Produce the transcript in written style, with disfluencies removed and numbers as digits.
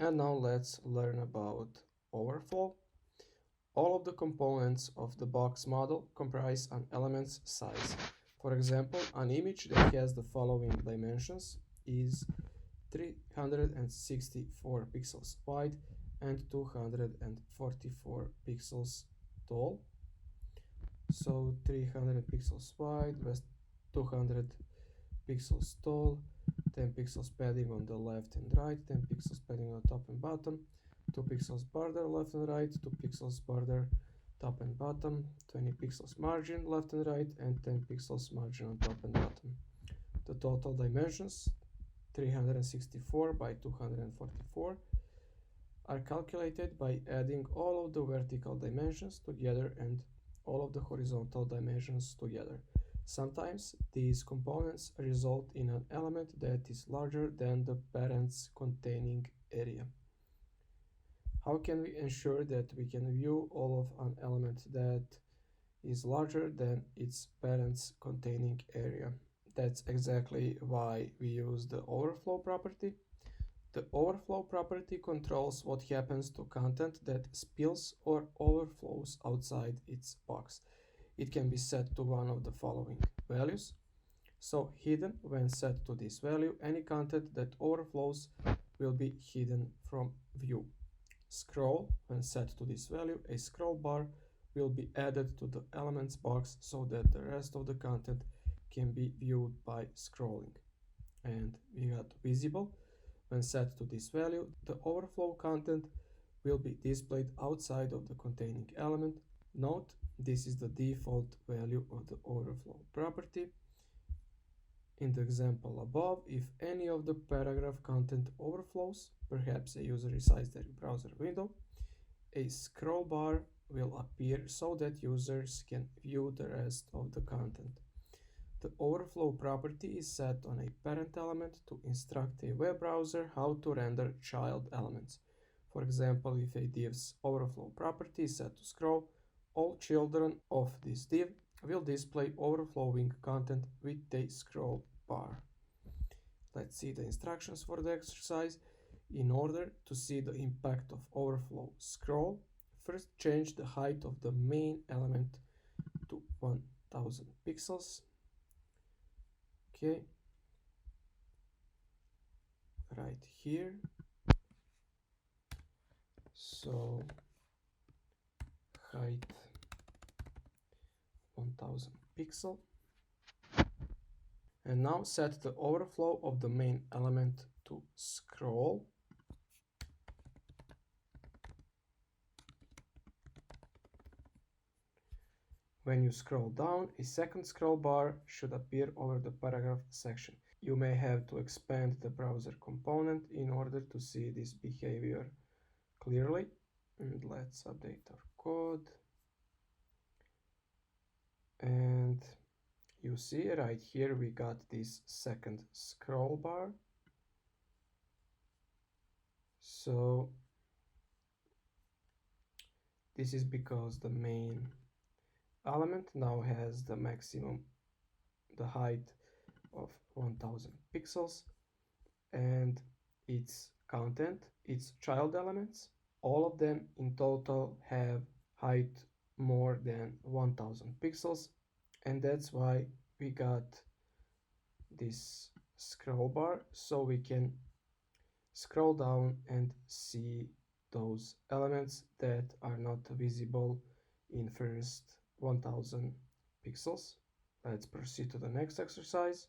And now let's learn about overflow. All of the components of the box model comprise an element's size. For example, an image that has the following dimensions is 364 pixels wide and 244 pixels tall. So 300 pixels wide with 200 pixels tall, 10 pixels padding on the left and right, 10 pixels padding on the top and bottom, 2 pixels border left and right, 2 pixels border top and bottom, 20 pixels margin left and right, and 10 pixels margin on top and bottom. The total dimensions, 364 by 244, are calculated by adding all of the vertical dimensions together and all of the horizontal dimensions together. Sometimes these components result in an element that is larger than the parent's containing area. How can we ensure that we can view all of an element that is larger than its parent's containing area? That's exactly why we use the overflow property. The overflow property controls what happens to content that spills or overflows outside its box. It can be set to one of the following values. So hidden, when set to this value, any content that overflows will be hidden from view. Scroll, when set to this value, a scroll bar will be added to the elements box so that the rest of the content can be viewed by scrolling. And we got visible. When set to this value, the overflow content will be displayed outside of the containing element. Note, this is the default value of the overflow property. In the example above, if any of the paragraph content overflows, perhaps a user resized their browser window, a scroll bar will appear so that users can view the rest of the content. The overflow property is set on a parent element to instruct a web browser how to render child elements. For example, if a div's overflow property is set to scroll, all children of this div will display overflowing content with a scroll bar. Let's see the instructions for the exercise. In order to see the impact of overflow scroll, first change the height of the main element to 1000 pixels. Okay, right here. So height 1000 pixel. And now set the overflow of the main element to scroll. When you scroll down, a second scroll bar should appear over the paragraph section. You may have to expand the browser component in order to see this behavior clearly. And let's update our code. And you see right here we got this second scroll bar. So this is because the main element now has the height of 1000 pixels, and its content, its child elements, all of them in total have height more than 1000 pixels, and that's why we got this scroll bar, so we can scroll down and see those elements that are not visible in first 1000 pixels. Let's proceed to the next exercise.